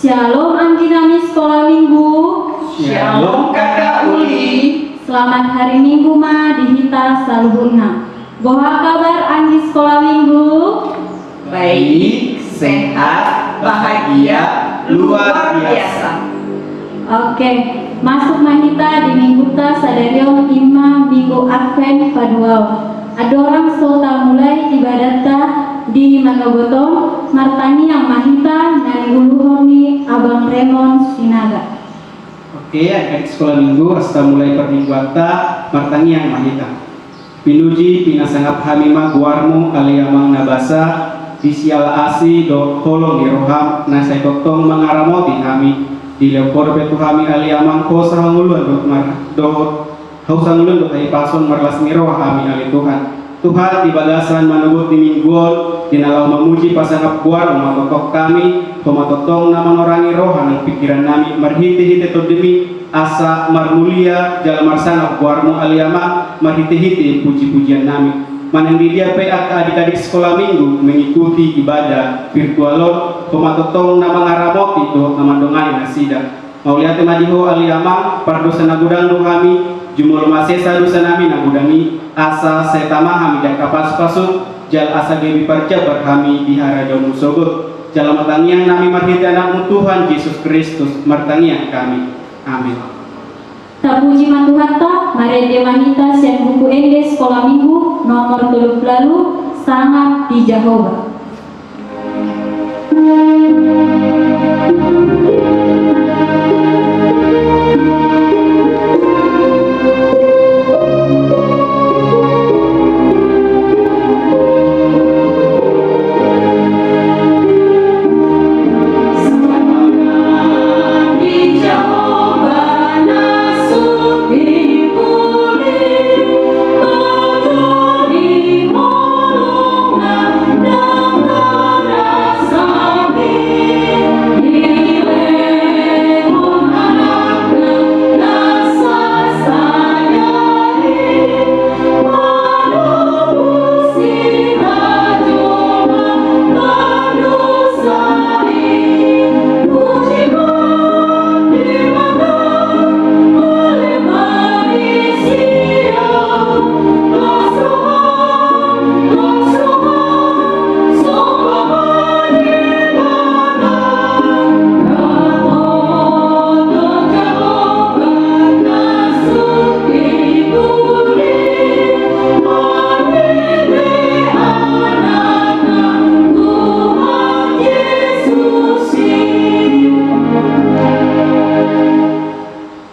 Shalom Angginami Sekolah Minggu. Shalom Kakak Uli. Selamat hari Minggu ma dihita saluhurna. Boha kabar Anggi Sekolah Minggu? Baik, sehat, bahagia, luar biasa. Oke, masuk mahita di minggu ta sadario ima minggu Advent paduau. Ada orang solta mulai ibadat ta di Magabotong, martani yang mahita nani uluhoni Abang Remon Sinaga. Oke, adik sekolah minggu hasta mulai permingguata martani yang mahita. Pinuji pinasanggap hamima guarmu aliyamang nabasa disial asi do holong di roham nasai totong mengaramoti kami di leukor betu kami aliyamang ko sahangulun do hausangulun do hai pason marlas miroh kami ali Tuhan. Tuhan di bagasan manubut di mingguol dinalau memuji pasanggap guar umatotok kami pematotong nama norangi rohan pikiran nami marhiti-hiti to demi asa marmulia jalan marsana guarmu aliyama marhiti-hiti puji-pujian nami manang di dia PA adik-adik sekolah minggu mengikuti ibadah virtualon pematotong nama ngaramoti do nama dongai nasida mauliate madiho aliyama pardosa nagudang do kami jumul masesa dosa nami nagudani asa setama kami dan kapas pasuk jal asa gebi parjabar kami di harajamu sogot jalan matangian nami marhiti anakmu Tuhan Yesus Kristus martangian kami amin. Tapuji Tuhan ta mari dia mahita sian buku ende sekolah minggu nomor 30 sangat di Jehovah.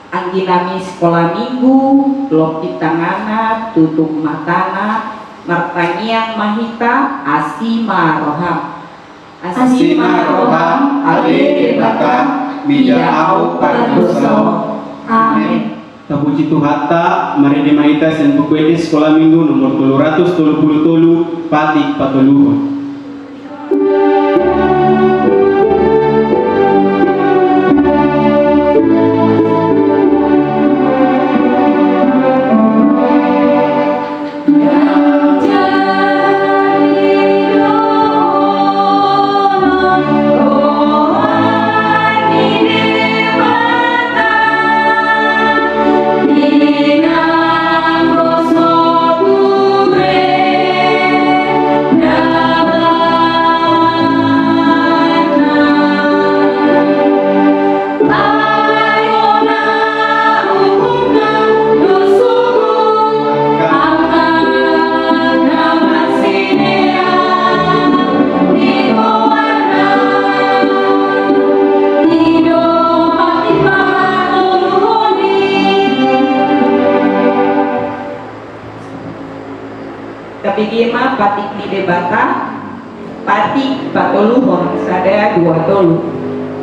Angginami sekolah minggu loki tangana tutup matana martangiang mahita asima roham ale debata bija au pardoso amin. Tapuji Tuhan ta mari di mahita sen buku ende sekolah minggu nomor 233 patik patuluhun. Kapigima patik di debata patik patoluhon sadaya dua tolu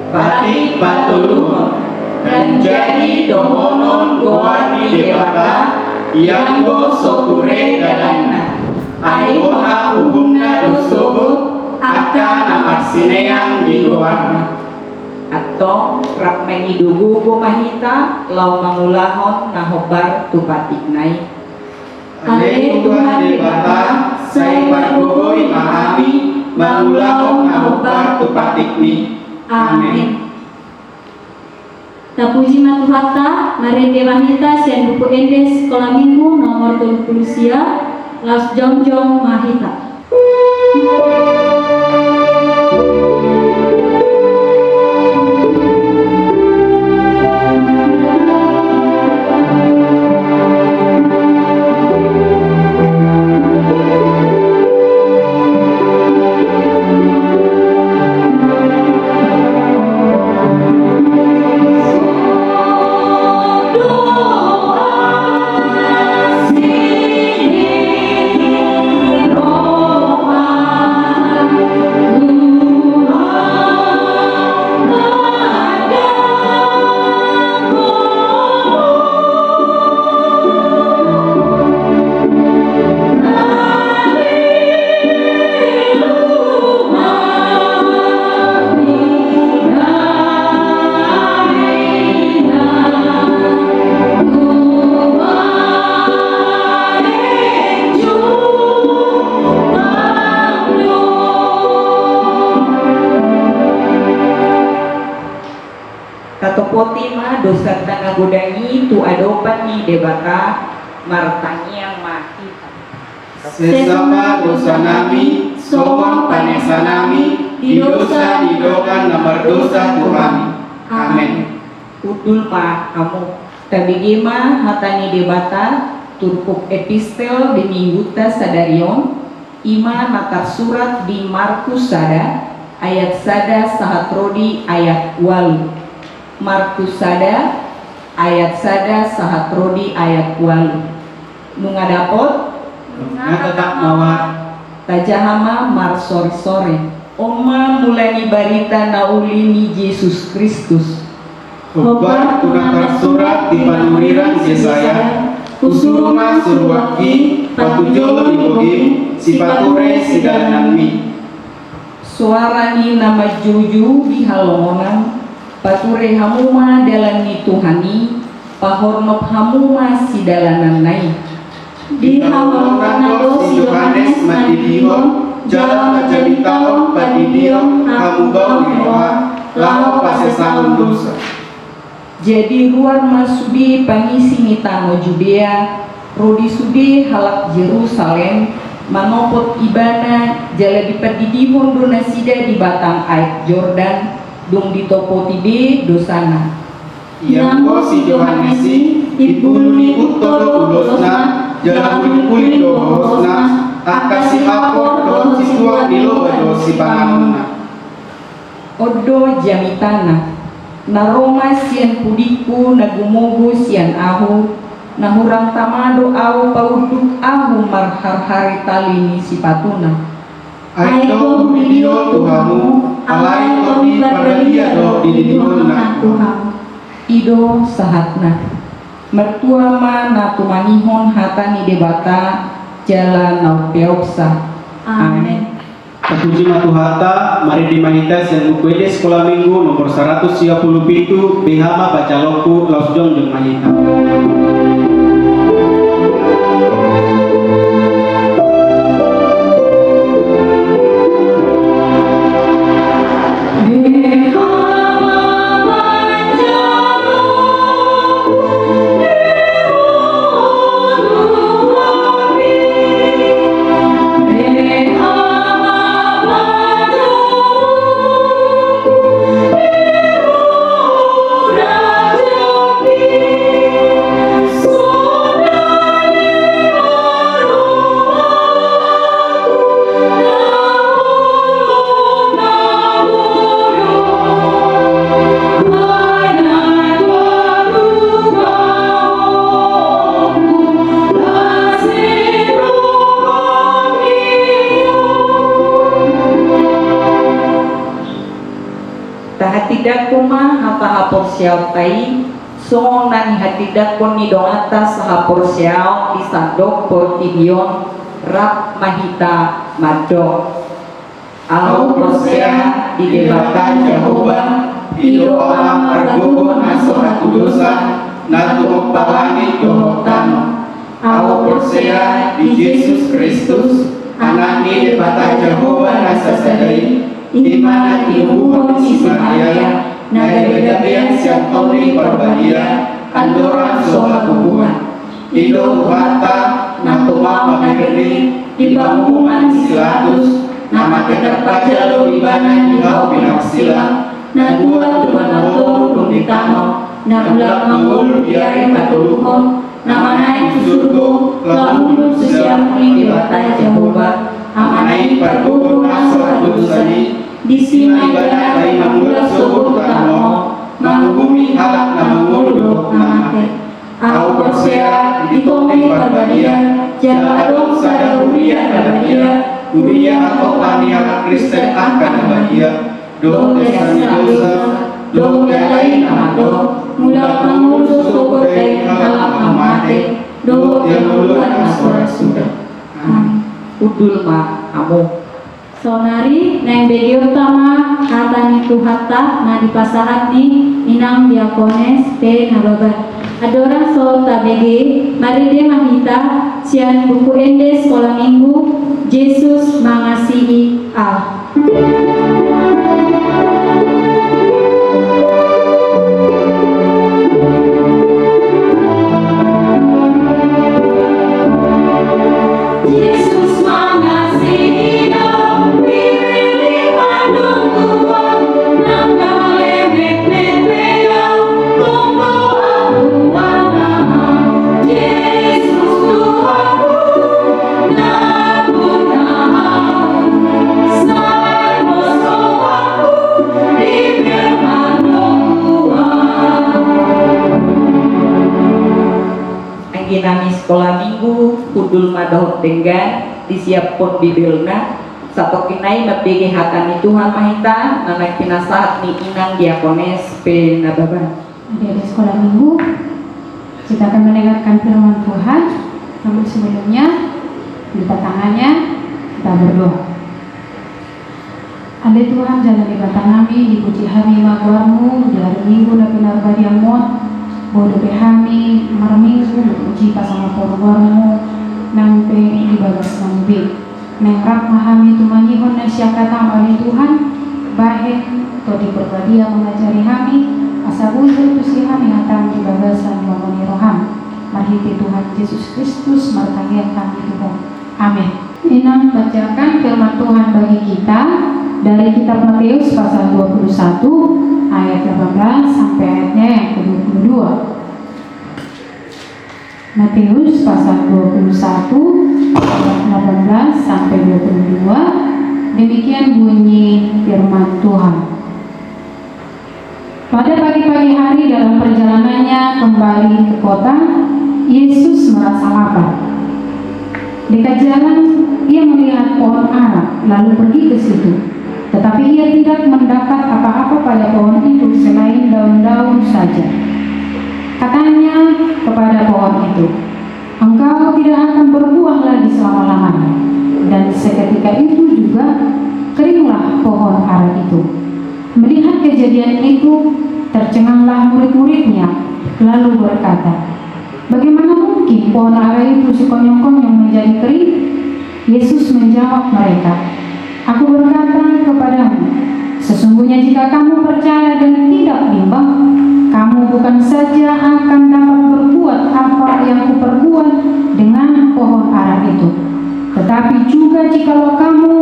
Patik patuluhun dan jadi dohonon goa di debata yang go sokure galana aihona uhumna dosobut akan amarsineang di goarna atau rak mengidugu mahita lau mangulahon nahobar tu patik naik Ale Tuhan di bata, saya pargogoi mahami, mangulahong nahobar tu patikni. Amin. Tapuji matuhata, marende mahita sian buku ende sekolah minggu nomor 30 sia, Las Jongjong Mahita. Potima dosa tangga godangi tu adopan ni debata martangi yang mati. Sesama dosa nami, somon panesa nami, di dosa didokan nomor dosa Tuhan. Amin. Udul pa kamu. Tabigima hatani debata turkuk epistel di mingguta sadarion ima matar surat di Markus sada ayat sada sahatrodi ayat walu. Markus sada ayat sada sahatrodi ayat walu. Nungadapot Ngatak mawar tajahama mar sore oma mulai barita naulini Yesus Kristus. Obat tunang surat di panuriran Yesaya, usuruma suruwaki, patujolo dibogim, si pature sidalanami. Suarani nama juju di halongonan, pature hamuma dalani Tuhani, pahornop hamuma si dalanan nai. Di hawalongan si Yohanes Madidihon, jalan majalitaon padidion hamubau diroha, lao pasesangon dosa. Jadi luar masudi pangisi mitano Judea, rodi sudi halak Yerusalem, manopot ibana jala dipadidihon dona sida di batang air Jordan, dung ditopoti be dosana. Yang ko si Yohanesi, ibuluni utolo udosna, jalan kulit dohosna, akasi apor do siswa dilo bado si pangamuna. Odo jamitana, naroma sian pudiku nagumogo sian ahu, nahurang tamado au pauduk ahu marhar-hari talini si patuna. Aito video Tuhamu, alai to di padalia do didihon na Tuhan. Ido sahatna mertua ma natumanihon hatani debata jalan nau peopsa. Amin. Terpuji Matuhata, mari dimanitas yang buku sekolah minggu nomor 137 Behama baca loku Laos Jongjong Mahita. Tahatidak kuma hata hapor siau tai so nani hatidak kon ni dong atas hapor siau di sandok portidion rap mahita madok au porsia di debatan Jehovah Ido alam pergugun asorat kudusa, natu palani dohotano. Au persea di Yesus Kristus, anak ni debata Jehovah nasa sadai, imana tinuhon si Maria, naga bedabean siang kauli parbadia, andorang soha hubungan. Indo Tuhatta, natuma magagani, di banguman silatus, nama tetap pajalo di bana di hau pinaksila, na dua tuan atau kumbitano, na ulak mangul biaya patuluhon, nama naik surga, lalu sesiam di batai Jehovah, amanai perguru nasor dusani, di sini bana kai mangul sobut tamo, manghubungi halak na mangul namate. Aku persea di tomi parbadia, jaga adong sada huria nabadia, huria atau paniala Kristen akan nabadia, do desani dosa, do lain amado, mulak mangul sokot dari halak amate, do yang muluan asora sudah. Udul ma amo. Sonari neng begi utama hatani Tuhatta na dipasahati inang diakones pe nababat. Adorang so tabege mari de mahita sian buku ende sekolah minggu Yesus mengasihi Allah. Yesus mengasihi Allah, diberi pandung Tuhan, nangka lewet nepeyau, tunggu aku wanahan. Yesus Tuhanku, naku nahan, sarmo sohaku, diberi pandung Tuhan. Angin nami sekolah minggu kudul madahot tenggan disiapkan bibelna satu kinai mabege hatani Tuhan mahita nanak pinasahat ni inang diakones pe nababan. Di sekolah minggu kita akan mendengarkan firman Tuhan. Namun sebelumnya kita tangannya kita berdoa. Ande Tuhan jalan di batang kami dipuji kami magwarmu di hari minggu dan benar badiamot bodoh behami marminggu dipuji pasang porwarmu nampe di bagas nambe nengrap mahami tumanyihon nasyakata mali Tuhan bahen to di berbadia mengajari kami asabun tusi kami hatang di bagasan mamoni roham marhiti Tuhan Yesus Kristus martangian kami Tuhan amin. Inang bacakan firman Tuhan bagi kita dari kitab Matius pasal 21 ayat 18 sampai ayatnya yang ke-22. Matius pasal 21 ayat 18 sampai 22. Demikian bunyi firman Tuhan. Pada pagi-pagi hari dalam perjalanannya kembali ke kota, Yesus merasa lapar. Dekat jalan ia melihat pohon ara lalu pergi ke situ. Tetapi ia tidak mendapat apa-apa pada pohon itu selain daun-daun saja. Katanya kepada pohon itu, engkau tidak akan berbuah lagi selama-lamanya. Dan seketika itu juga keringlah pohon ara itu. Melihat kejadian itu, tercenganglah murid-muridnya, lalu berkata, bagaimana mungkin pohon ara itu sekonyong-konyong menjadi kering? Yesus menjawab mereka, aku berkata kepadamu, sesungguhnya jika kamu percaya dan tidak bimbang, kamu bukan saja akan dapat berbuat apa yang kuperbuat dengan pohon ara itu, tetapi juga jikalau kamu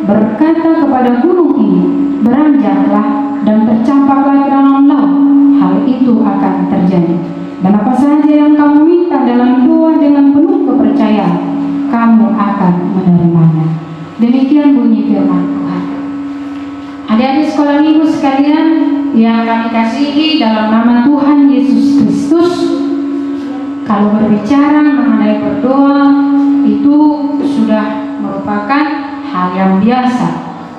berkata kepada gunung ini, beranjaklah dan tercampaklah ke dalam laut, hal itu akan terjadi. Dan apa saja yang kamu minta dalam doa dengan penuh kepercayaan, kamu akan menerimanya. Demikian bunyi firman Tuhan. Adik-adik sekolah minggu sekalian yang kami kasihi dalam nama Tuhan Yesus Kristus, kalau berbicara mengenai berdoa itu sudah merupakan hal yang biasa,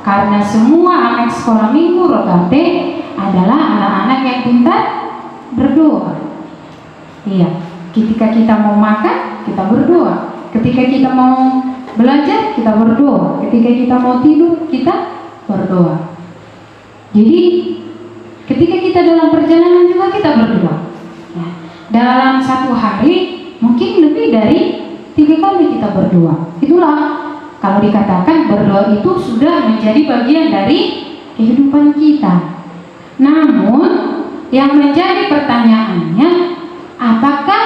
karena semua anak sekolah minggu Rogate adalah anak-anak yang pintar berdoa. Iya, ketika kita mau makan kita berdoa, ketika kita mau belajar kita berdoa, ketika kita mau tidur kita berdoa. Jadi ketika kita dalam perjalanan juga kita berdoa. Nah, dalam satu hari mungkin lebih dari 3 kali kita berdoa. Itulah kalau dikatakan berdoa itu sudah menjadi bagian dari kehidupan kita. Namun yang menjadi pertanyaannya, apakah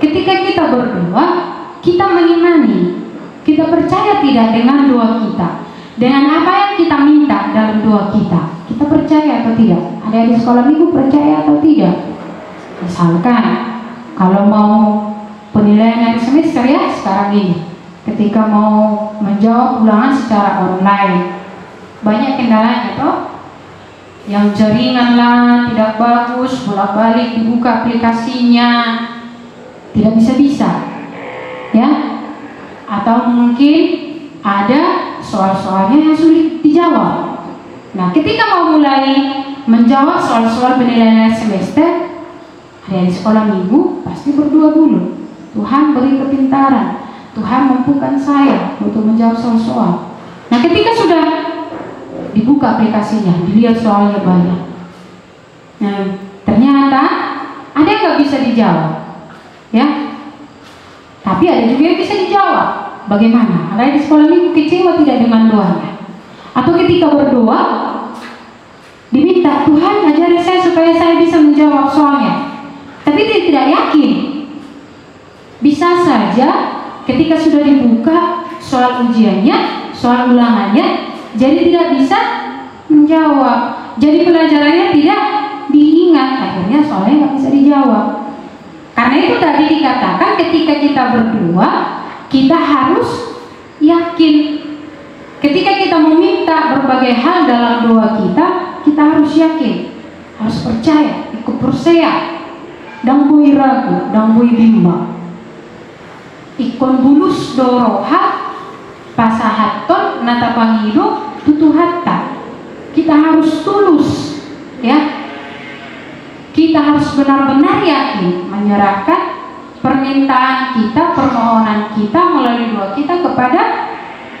ketika kita berdoa kita mengimani, kita percaya tidak dengan doa kita, dengan apa yang kita minta dalam doa kita? Kita percaya atau tidak? Ada di sekolah minggu percaya atau tidak? Misalkan kalau mau penilaian akhir semester ya sekarang ini, ketika mau menjawab ulangan secara online, banyak kendalanya toh, yang jaringan lah tidak bagus, bolak-balik dibuka aplikasinya tidak bisa ya, atau mungkin ada soal-soalnya yang sulit dijawab. Nah, ketika mau mulai menjawab soal-soal penilaian semester, hari sekolah minggu pasti berdoa dulu. Tuhan beri kepintaran, Tuhan mampukan saya untuk menjawab soal-soal. Nah, ketika sudah dibuka aplikasinya, dilihat soalnya banyak. Nah, ternyata ada yang nggak bisa dijawab, ya. Tapi ada juga yang bisa dijawab. Bagaimana? Ada di sekolah minggu kecewa tidak dengan doanya? Atau ketika berdoa diminta Tuhan ajari saya supaya saya bisa menjawab soalnya, tapi dia tidak yakin. Bisa saja ketika sudah dibuka soal ujiannya, soal ulangannya, jadi tidak bisa menjawab. Jadi pelajarannya tidak diingat, akhirnya soalnya nggak bisa dijawab. Karena itu tadi dikatakan ketika kita berdoa, kita harus yakin. Ketika kita meminta berbagai hal dalam doa kita, kita harus yakin, harus percaya, ikut percaya, dan bui ragu, dan bui bimbang. Ikon bulus doroha pasahaton nata pangido tutu hatta. Kita harus tulus, ya. Kita harus benar-benar yakin menyerahkan permintaan kita, permohonan kita melalui doa kita kepada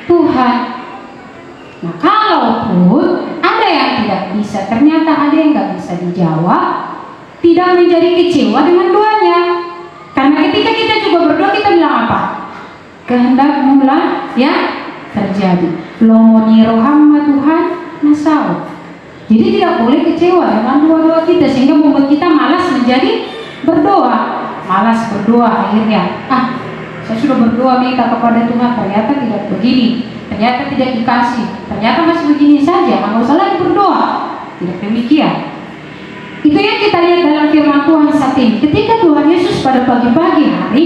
Tuhan. Nah, kalaupun ada yang tidak bisa, ternyata ada yang nggak bisa dijawab, tidak menjadi kecewa dengan doanya. Karena ketika kita juga berdoa, kita bilang apa? Kehendak-Mu lah ya terjadi. Lomoni rohamma Tuhan nasau. Jadi tidak boleh kecewa dengan doa-doa kita, sehingga membuat kita malas menjadi berdoa. Malas berdoa akhirnya. Saya sudah berdoa minta kepada Tuhan, ternyata tidak begini, ternyata tidak dikasih, ternyata masih begini saja, nggak usah lagi berdoa. Tidak demikian. Itu yang kita lihat dalam firman Tuhan saat ini. Ketika Tuhan Yesus pada pagi-pagi hari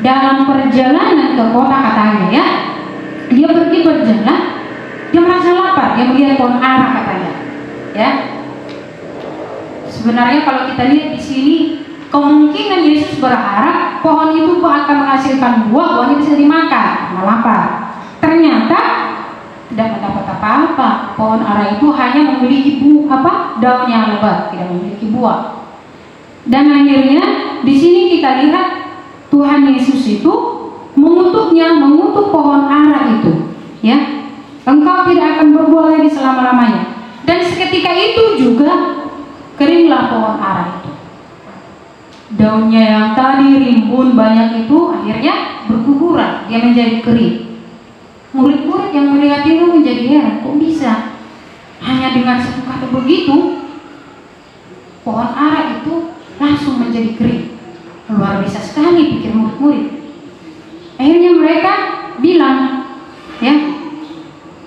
dalam perjalanan ke kota, katanya ya, dia pergi berjalan, dia merasa lapar, dia melihat pohon ara katanya, ya. Sebenarnya kalau kita lihat di sini, kemungkinan Yesus berharap pohon itu akan menghasilkan buah, buahnya bisa dimakan, karena lapar. Ternyata tidak mendapat apa-apa. Pohon ara itu hanya memiliki daun yang lebat, tidak memiliki buah. Dan akhirnya di sini kita lihat Tuhan Yesus itu mengutuk pohon ara itu, ya. Engkau tidak akan berbuah lagi selama-lamanya. Dan seketika itu juga keringlah pohon ara itu. Daunnya yang tadi rimbun banyak itu akhirnya berguguran, dia menjadi kering. Murid-murid yang melihat itu menjadi heran, kok bisa? Hanya dengan satu kata begitu, pohon ara itu langsung menjadi kering. Luar biasa sekali, pikir murid-murid. Akhirnya mereka bilang, ya,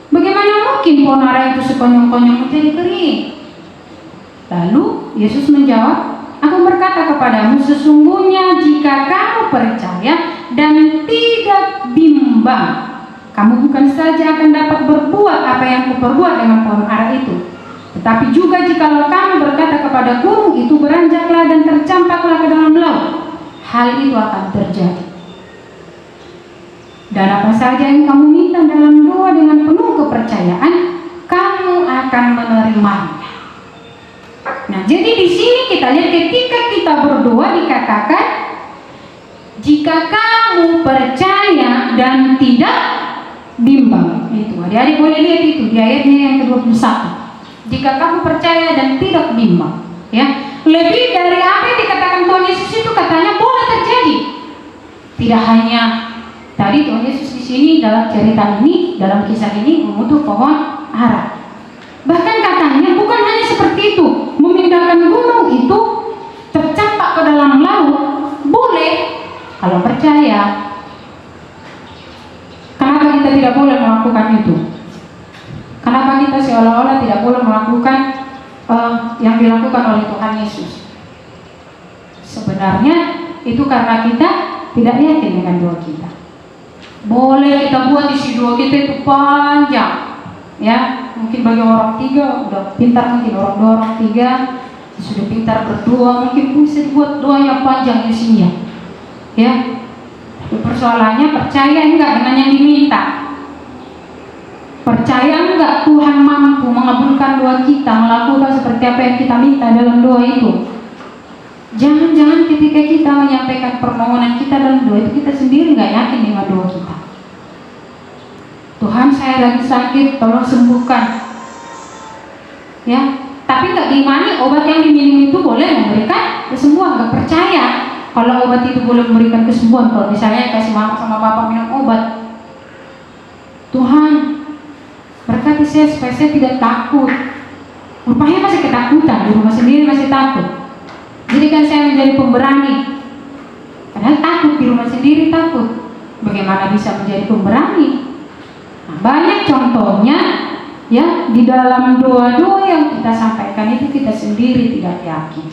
bagaimana mungkin pohon ara itu sekonyong-konyong menjadi kering? Lalu Yesus menjawab, aku berkata kepadamu, sesungguhnya jika kamu percaya dan tidak bimbang, kamu bukan saja akan dapat berbuat apa yang kuperbuat dengan pohon ara itu, tetapi juga jikalau kamu berkata kepada gunung itu beranjaklah dan tercampaklah ke dalam laut, hal itu akan terjadi. Dan apa saja yang kamu minta dalam doa dengan penuh kepercayaan, kamu akan menerimanya. Nah, jadi di sini kita lihat ketika kita berdoa dikatakan, jika kamu percaya dan tidak bimbang. Itu adik-adik boleh lihat itu di ayatnya yang ke-21. Jika kamu percaya dan tidak bimbang, ya. Lebih dari apa yang dikatakan Tuhan Yesus itu, katanya boleh terjadi. Tidak hanya tadi Tuhan Yesus di sini dalam cerita ini, dalam kisah ini mengutuk pohon ara. Bahkan katanya bukan hanya seperti itu, memindahkan gunung itu tercampak ke dalam laut, boleh kalau percaya. Kenapa kita tidak boleh melakukan itu? Kenapa kita seolah-olah tidak boleh melakukan yang dilakukan oleh Tuhan Yesus? Sebenarnya itu karena kita tidak yakin dengan doa kita. Boleh kita buat isi doa kita itu panjang, ya. Mungkin bagi orang 3 udah pintar, mungkin orang 2, orang 3 sudah pintar berdoa, mungkin bisa dibuat doa yang panjang isinya, ya. Persoalannya percaya enggak dengan yang diminta? Percaya enggak Tuhan mampu mengabulkan doa kita, melakukan seperti apa yang kita minta dalam doa itu? Jangan-jangan ketika kita menyampaikan permohonan kita dalam doa itu, kita sendiri nggak yakin dengan doa kita. Tuhan, saya lagi sakit, tolong sembuhkan. Ya, tapi nggak diimani obat yang diminum itu boleh memberikan kesembuhan. Nggak percaya kalau obat itu boleh memberikan kesembuhan. Kalau misalnya kasih mama sama bapak minum obat, Tuhan berkati saya supaya saya tidak takut. Rupanya masih ketakutan, di rumah sendiri masih takut. Jadikan saya menjadi pemberani. Padahal takut, di rumah sendiri takut. Bagaimana bisa menjadi pemberani? Nah, banyak contohnya, ya, di dalam doa-doa yang kita sampaikan itu kita sendiri tidak yakin.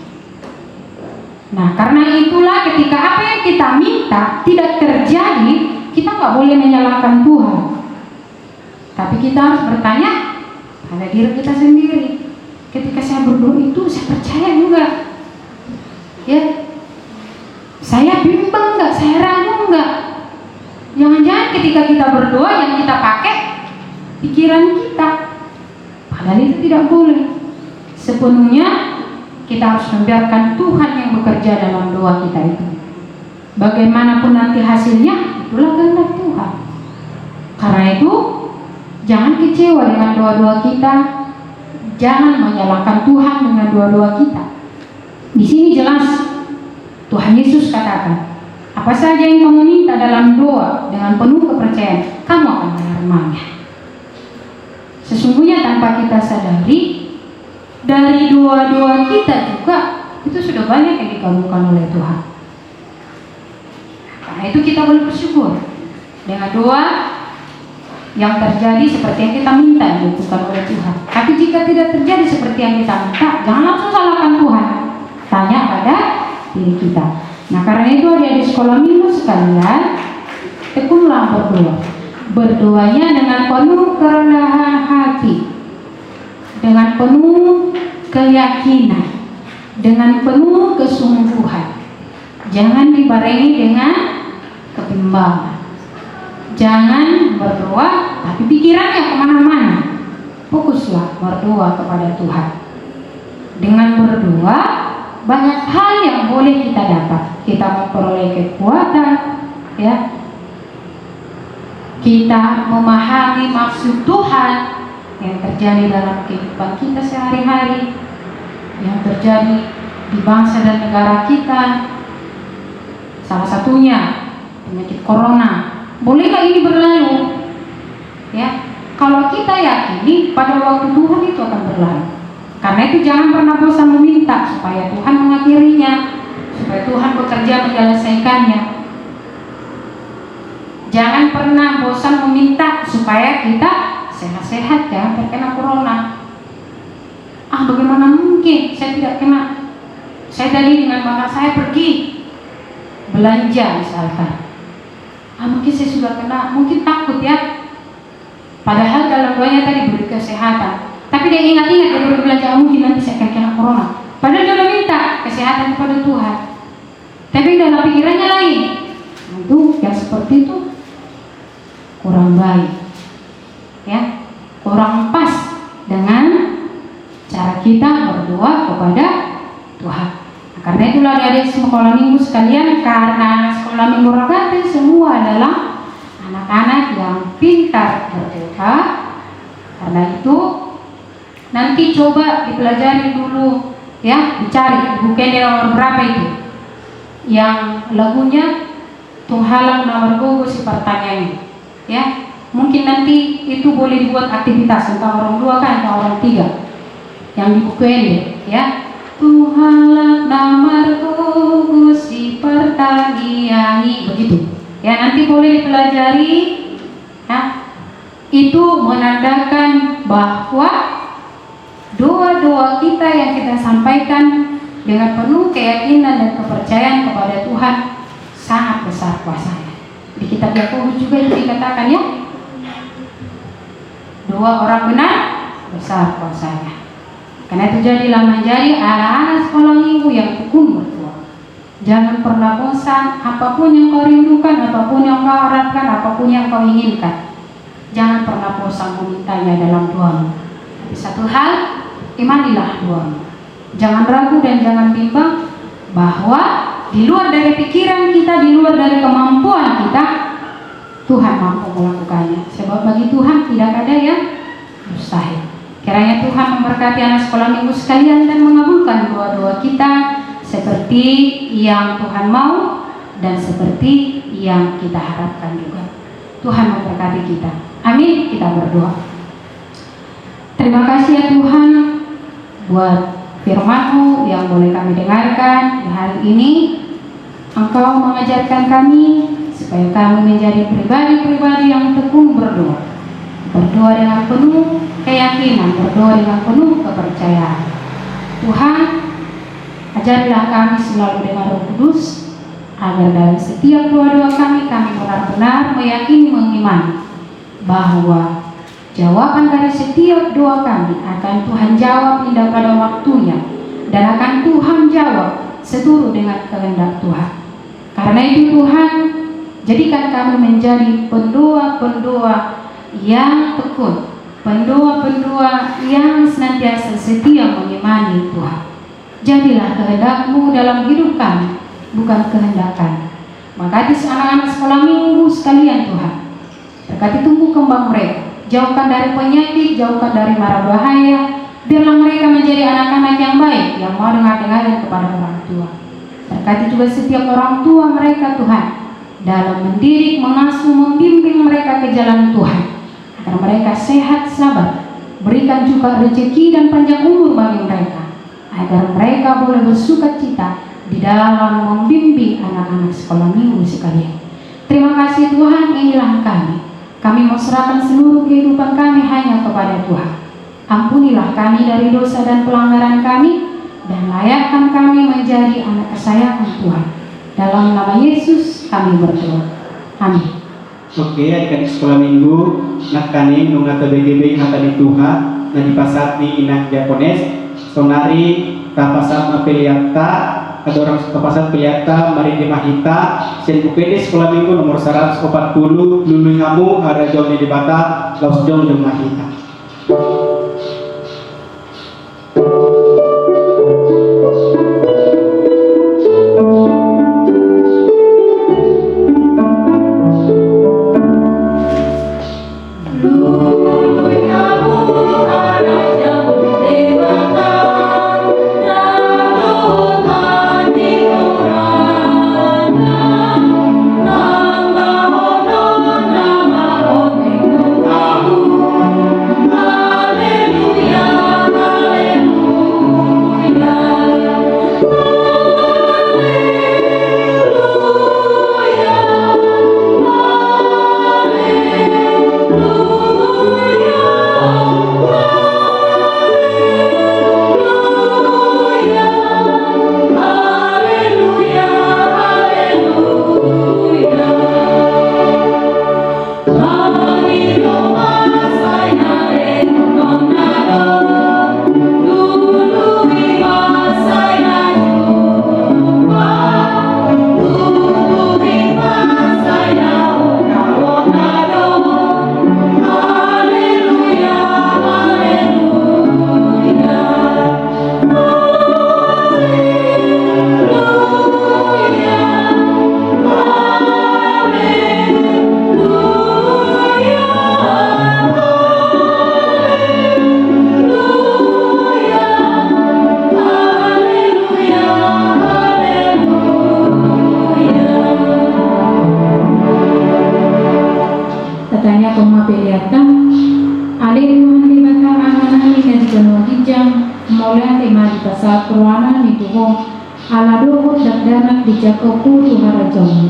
Nah, karena itulah ketika apa yang kita minta tidak terjadi, kita nggak boleh menyalahkan Tuhan. Tapi kita harus bertanya pada diri kita sendiri. Ketika saya berdoa itu, saya percaya enggak? Ya, saya bimbang enggak? Saya ragu enggak? Jangan-jangan ketika kita berdoa yang kita pakai pikiran kita, padahal itu tidak boleh. Sepenuhnya kita harus membiarkan Tuhan yang bekerja dalam doa kita itu. Bagaimanapun nanti hasilnya, itulah kehendak Tuhan. Karena itu jangan kecewa dengan doa-doa kita, jangan menyalahkan Tuhan dengan doa-doa kita. Di sini jelas Tuhan Yesus katakan, apa saja yang kamu minta dalam doa dengan penuh kepercayaan, kamu akan menerimanya. Sesungguhnya tanpa kita sadari, dari doa-doa kita juga itu sudah banyak yang dikabulkan oleh Tuhan. Karena itu kita boleh bersyukur dengan doa yang terjadi seperti yang kita minta dilakukan oleh Tuhan. Tapi jika tidak terjadi seperti yang kita minta, jangan langsung salahkan Tuhan. Tanya pada diri kita. Nah, karena itu adik-adik sekolah minggu sekalian, tekunlah berdoa. Berdoanya dengan penuh kerendahan hati, dengan penuh keyakinan, dengan penuh kesungguhan. Jangan dibarengi dengan kebimbangan. Jangan berdoa tapi pikirannya kemana-mana. Fokuslah berdoa kepada Tuhan. Dengan berdoa banyak hal yang boleh kita dapat. Kita memperoleh kekuatan, ya. Kita memahami maksud Tuhan yang terjadi dalam kehidupan kita sehari-hari, yang terjadi di bangsa dan negara kita. Salah satunya penyakit corona. Bolehkah ini berlalu? Ya, kalau kita yakini pada waktu Tuhan itu akan berlalu. Karena itu jangan pernah bosan meminta supaya Tuhan mengakhirinya, supaya Tuhan bekerja menyelesaikannya. Jangan pernah bosan meminta supaya kita sehat-sehat, jangan terkena corona. Bagaimana mungkin saya tidak kena? Saya tadi dengan bapak saya pergi belanja misalkan. Mungkin saya sudah kena, mungkin takut ya. Padahal dalam doanya tadi beri kesehatan. Tapi dia ingat-ingat dia baru belanja, mungkin nanti saya akan kena corona. Padahal dia sudah minta kesehatan kepada Tuhan. Tapi dalam pikirannya lain. Itu yang seperti itu kurang baik, ya, kurang pas dengan cara kita berdoa kepada Tuhan. Nah, karena itulah adik-adik sekolah minggu sekalian, karena sekolah minggu Ragate semua adalah anak-anak yang pintar berdoa. Karena itu nanti coba dipelajari dulu, ya, dicari buku ini nomor berapa itu, yang lagunya Tunghalang nomor gogo si pertanyaan, ya. Mungkin nanti itu boleh dibuat aktivitas, entah orang 2 kan, entah orang 3 yang di buku ini, ya. Tuhanlah namarku Gusti pertaniangi. Begitu. Ya, nanti boleh dipelajari. Ya. Itu menandakan bahwa doa-doa kita yang kita sampaikan dengan penuh keyakinan dan kepercayaan kepada Tuhan sangat besar kuasanya. Di kitab Yakobus juga itu dikatakan, ya, doa orang benar besar kuasanya. Karena itu jadilah menjadi anak-anak sekolah minggu yang tekun berdoa. Jangan pernah bosan, apapun yang kau rindukan, apapun yang kau harapkan, apapun yang kau inginkan, jangan pernah bosan memintanya dalam doamu. Tapi satu hal, imanilah doamu. Jangan ragu dan jangan bimbang bahwa di luar dari pikiran kita, di luar dari kemampuan kita, Tuhan mampu melakukannya. Sebab bagi Tuhan tidak ada yang mustahil. Kiranya Tuhan memberkati anak sekolah minggu sekalian dan mengabulkan doa-doa kita seperti yang Tuhan mau dan seperti yang kita harapkan juga. Tuhan memberkati kita. Amin. Kita berdoa. Terima kasih ya Tuhan buat firman-Mu yang boleh kami dengarkan di hari ini. Engkau mengajarkan kami supaya kami menjadi pribadi-pribadi yang tekun berdoa. Berdoa dengan penuh keyakinan, berdoa dengan penuh kepercayaan. Tuhan, ajarilah kami selalu dengan Roh Kudus, agar dari setiap doa-doa kami benar-benar meyakini, mengimani bahwa jawaban dari setiap doa kami akan Tuhan jawab indah pada waktunya, dan akan Tuhan jawab seturut dengan kehendak Tuhan. Karena itu Tuhan, jadikan kami menjadi pendoa-pendoa yang tekun, pendoa-pendoa yang senantiasa setia mengimani Tuhan. Jadilah kehendak-Mu dalam hidup kami, bukan kehendak kami. Berkati anak-anak sekolah minggu sekalian Tuhan. Berkati tumbuh kembang mereka, jauhkan dari penyakit, jauhkan dari mara bahaya. Biarlah mereka menjadi anak-anak yang baik, yang mau dengar-dengar kepada orang tua. Berkati juga setiap orang tua mereka Tuhan, dalam mendidik, mengasuh, membimbing mereka ke jalan Tuhan, agar mereka sehat, sabar. Berikan juga rezeki dan panjang umur bagi mereka, agar mereka boleh bersukacita di dalam membimbing anak-anak sekolah minggu sekalian. Terima kasih Tuhan, inilah kami. Kami mau serahkan seluruh kehidupan kami hanya kepada Tuhan. Ampunilah kami dari dosa dan pelanggaran kami, dan layakkan kami menjadi anak kesayangan Tuhan. Dalam nama Yesus kami berdoa. Amin. Oke, adik-adik sekolah minggu, nak kani nungata BGB hata di Tuhan, na dipasat di inak Japones, sonari tapasat na piliata, ada orang tapasat piliata, mari di mahita, sen bukede sekolah minggu nomor 140, lului hamu, ada jauh di bata, laus jauh di mahita. Katanya pemapeliatan, alih Tuhan di mata anak-anak dan penuh hijau, Molen tema di pasar peruana ni Tuhan ala dohot dakdanak di jakoku Tuhan rajamu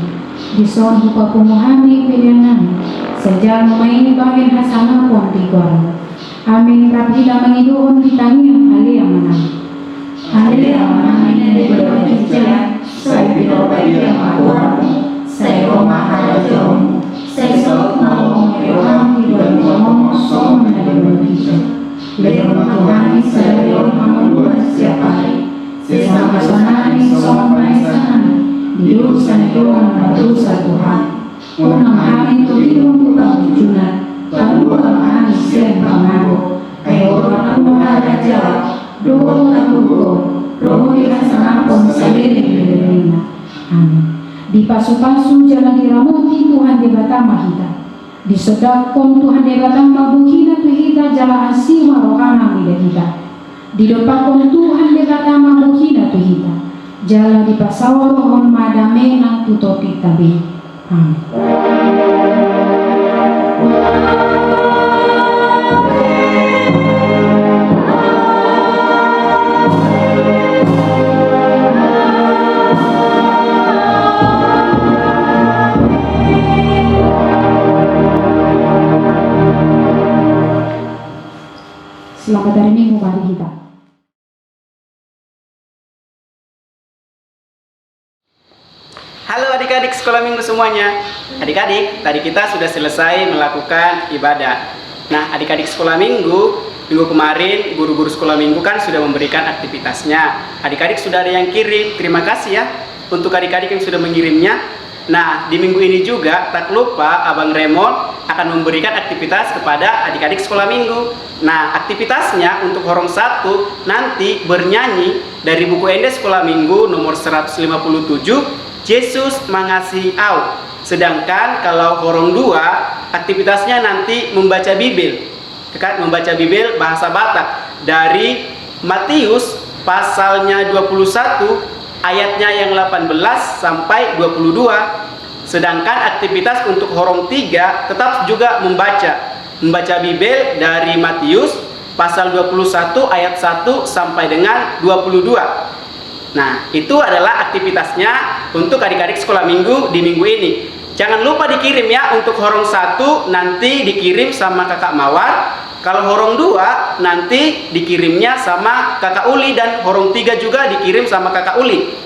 di son hupa pumuhami pilihanan sejak main bagian hasana pun di guara. Amin. Rabila mengiduhun di tangian ali yang menang. Ali yang menang ini berbagai jalan, saya bila bagi yang akuamu, saya rumah rajamu, saya sok ngomong Yohan di bawah ngomong som dari berhijau. Leon Tuhan saya Leon mengumpul setiap hari, sesama sonani som maisanani, diurusan Tuhan berusaha Tuhan. Unang hari itu hidung tukang tujuan, lalu hari siang pengaruh, ayo orang muda jawab, doa tabuko, roh yang sangat sendiri. Amin. Di pasu-pasu jalan diramuti Tuhan di batama kita. Di sodakon Tuhan di batama buhina tuhita jala asiwa rohana mida kita. Di dopakon Tuhan di batama buhina tuhita. Jala di pasawa rohon madame nang tutoti tabi. Amin. Selamat hari Minggu bagi kita. Halo adik-adik sekolah minggu semuanya. Adik-adik, tadi kita sudah selesai melakukan ibadah. Nah, adik-adik sekolah minggu kemarin guru-guru sekolah minggu kan sudah memberikan aktivitasnya. Adik-adik sudah ada yang kirim, terima kasih ya untuk adik-adik yang sudah mengirimnya. Nah, di minggu ini juga tak lupa Abang Raymond akan memberikan aktivitas kepada adik-adik sekolah minggu. Nah, aktivitasnya untuk horong 1 nanti bernyanyi dari buku Ende Sekolah Minggu nomor 157, Yesus Mengasihi Au. Sedangkan kalau horong 2, aktivitasnya nanti membaca Bibel. Membaca Bibel bahasa Batak dari Matius pasalnya 21 ayatnya yang 18 sampai 22. Sedangkan aktivitas untuk horong 3 tetap juga membaca Bibel dari Matius pasal 21 ayat 1 sampai dengan 22. Nah, itu adalah aktivitasnya untuk adik-adik sekolah minggu di minggu ini. Jangan lupa dikirim ya. Untuk horong 1 nanti dikirim sama kakak Mawar. Kalau horong 2 nanti dikirimnya sama kakak Uli. Dan horong 3 juga dikirim sama kakak Uli.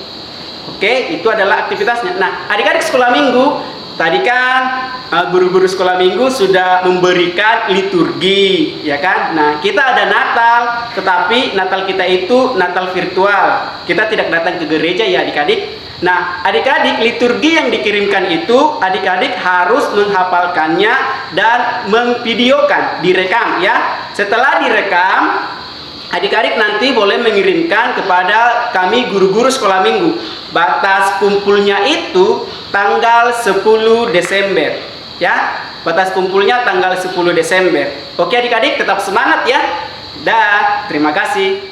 Oke, itu adalah aktivitasnya. Nah, adik-adik sekolah minggu, tadi kan guru-guru sekolah minggu sudah memberikan liturgi, ya kan? Nah, kita ada Natal, tetapi Natal kita itu Natal virtual. Kita tidak datang ke gereja ya adik-adik. Nah, adik-adik, liturgi yang dikirimkan itu adik-adik harus menghafalkannya dan memvideokan, direkam ya. Setelah direkam, adik-adik nanti boleh mengirimkan kepada kami guru-guru sekolah minggu. Batas kumpulnya itu tanggal 10 Desember ya. Batas kumpulnya tanggal 10 Desember. Oke adik-adik, tetap semangat ya. Dah, terima kasih.